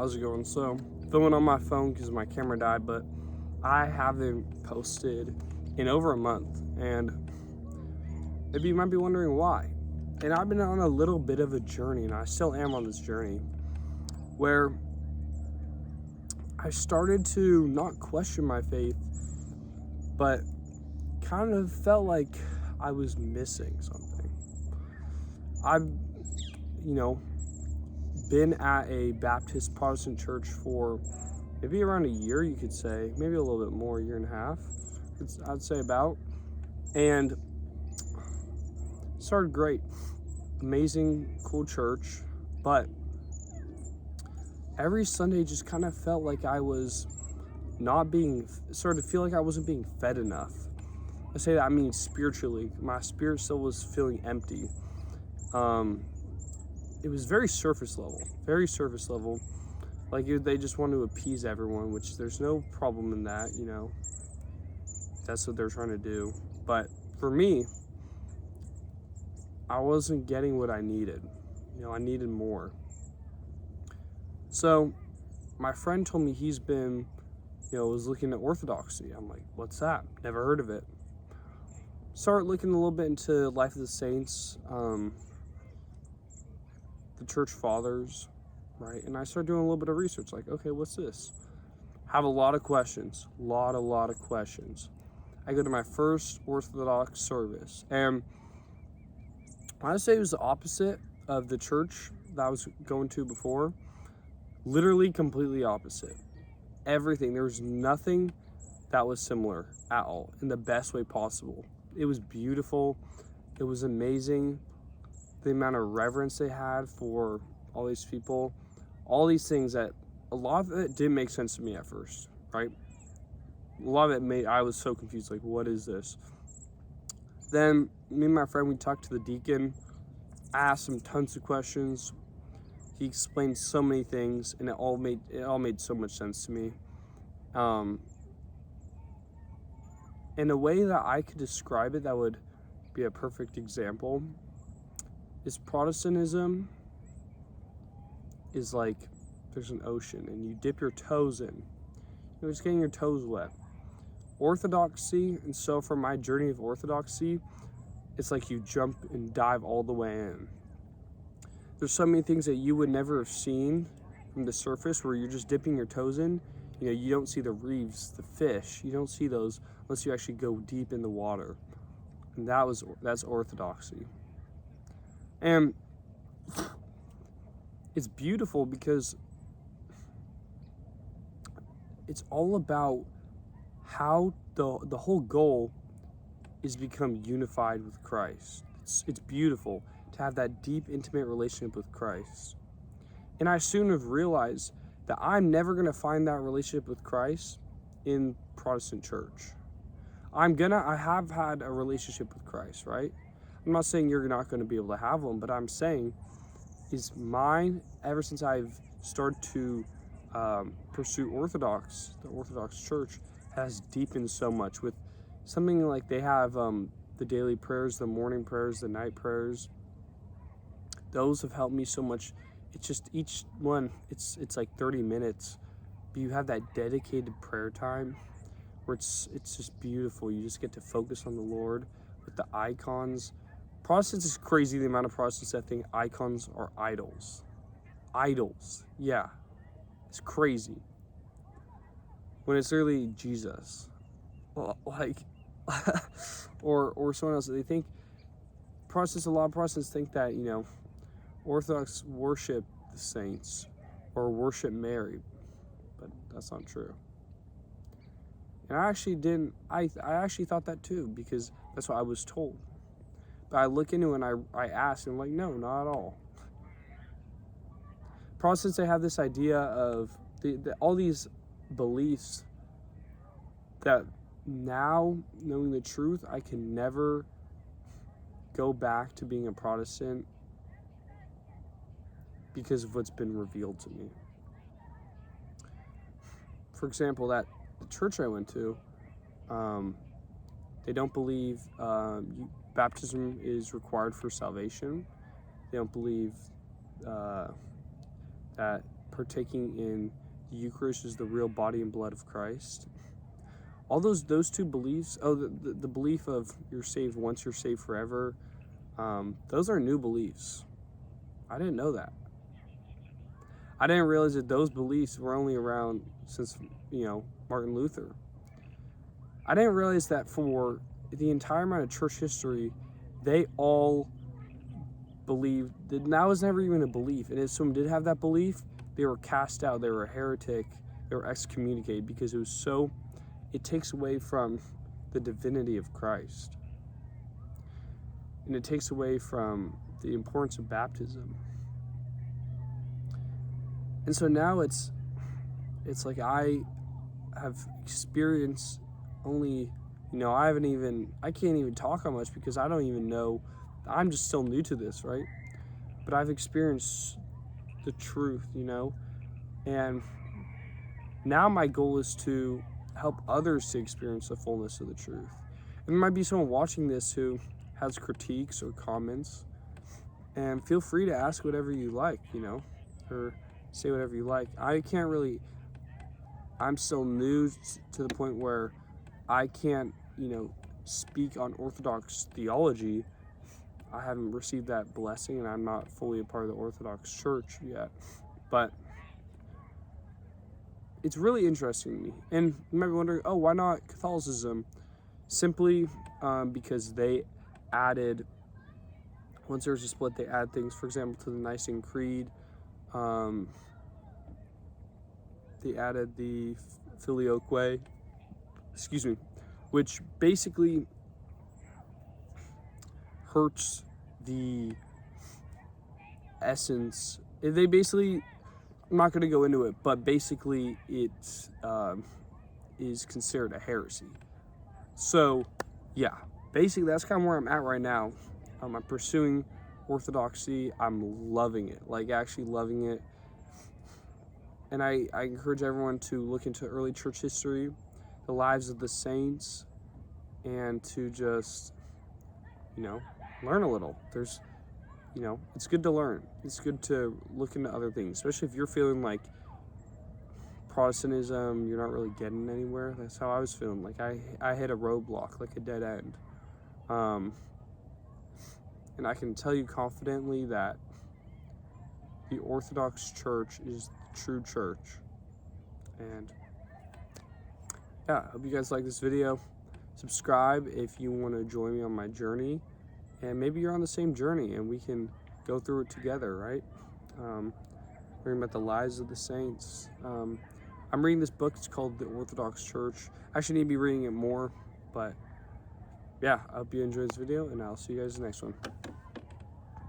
How's it going? So, filming on my phone because my camera died, but I haven't posted in over a month, and maybe you might be wondering why. And I've been on a little bit of a journey, and I still am on this journey, where I started to not question my faith, but kind of felt like I was missing something. I've, been at a Baptist Protestant church for maybe around a year, you could say, maybe a little bit more, a year and a half, I'd say about. And started great, amazing, cool church, but every Sunday just kind of felt like I was started to feel like I wasn't being fed enough. I say that, I mean spiritually. My spirit still was feeling empty. It was very surface level. Like they just want to appease everyone, which there's no problem in that, that's what they're trying to do. But for me, I wasn't getting what I needed. I needed more. So my friend told me he's been, was looking at Orthodoxy. I'm like, what's that? Never heard of it. Started looking a little bit into Life of the Saints, the church fathers, right? And I started doing a little bit of research, like, okay, what's this? Have a lot of questions, lot of questions. I go to my first Orthodox service, and I would say it was the opposite of the church that I was going to before. Literally completely opposite. Everything, there was nothing that was similar at all, in the best way possible. It was beautiful. It was amazing. The amount of reverence they had for all these people, all these things that a lot of it didn't make sense to me at first, right? A lot of it I was so confused, like, what is this? Then me and my friend, we talked to the deacon, asked him tons of questions. He explained so many things, and it all made so much sense to me. In a way that I could describe it, that would be a perfect example, is Protestantism is like there's an ocean and you dip your toes in. You're just getting your toes wet. Orthodoxy, and so for my journey of Orthodoxy, it's like you jump and dive all the way in. There's so many things that you would never have seen from the surface where you're just dipping your toes in. You don't see the reefs, the fish. You don't see those unless you actually go deep in the water. And that's Orthodoxy. And it's beautiful because it's all about how the whole goal is become unified with Christ. It's beautiful to have that deep, intimate relationship with Christ. And I soon have realized that I'm never going to find that relationship with Christ in Protestant church. I have had a relationship with Christ, right? I'm not saying you're not going to be able to have one, but I'm saying is mine ever since I've started to pursue the Orthodox Church has deepened so much with something like they have the daily prayers, the morning prayers, the night prayers. Those have helped me so much. It's just each one, it's like 30 minutes, but you have that dedicated prayer time where it's just beautiful. You just get to focus on the Lord with the icons. Protestants is crazy, the amount of Protestants that think icons are idols. Idols, yeah. It's crazy. When it's literally Jesus. Like, or someone else. They think, a lot of Protestants think that, Orthodox worship the saints or worship Mary, but that's not true. And I actually thought that too, because that's what I was told. But I look into it and I ask, and I'm like, no, not at all. Protestants, they have this idea of all these beliefs that now, knowing the truth, I can never go back to being a Protestant because of what's been revealed to me. For example, that the church I went to, they don't believe baptism is required for salvation. They don't believe that partaking in the Eucharist is the real body and blood of Christ. All those two beliefs, the belief of you're saved once, you're saved forever, those are new beliefs. I didn't know that. I didn't realize that those beliefs were only around since, Martin Luther. I didn't realize that for the entire amount of church history, they all believed that was never even a belief. And if someone did have that belief, they were cast out, they were a heretic, they were excommunicated, because it takes away from the divinity of Christ. And it takes away from the importance of baptism. And so now it's like I have experienced only, I can't even talk on much because I don't even know, I'm just still new to this, right? But I've experienced the truth, and now my goal is to help others to experience the fullness of the truth. And there might be someone watching this who has critiques or comments, and feel free to ask whatever you like, or say whatever you like. I'm still new to the point where I can't, speak on Orthodox theology. I haven't received that blessing, and I'm not fully a part of the Orthodox Church yet. But it's really interesting to me. And you might be wondering, why not Catholicism? Simply because they added, once there was a split, they add things, for example, to the Nicene Creed. They added the Filioque, which basically hurts the essence. They basically, I'm not going to go into it, but basically it is considered a heresy. So, yeah, basically that's kind of where I'm at right now. I'm pursuing Orthodoxy. I'm loving it, actually loving it. And I encourage everyone to look into early church history, the lives of the saints, and to just, learn a little. There's, it's good to learn. It's good to look into other things, especially if you're feeling like Protestantism, you're not really getting anywhere. That's how I was feeling. I hit a roadblock, like a dead end. And I can tell you confidently that the Orthodox Church is the true church. And yeah, I hope you guys like this video. Subscribe if you want to join me on my journey. And maybe you're on the same journey and we can go through it together, right? Learning about the lives of the saints. I'm reading this book. It's called The Orthodox Church. I actually need to be reading it more. But yeah, I hope you enjoyed this video, and I'll see you guys in the next one.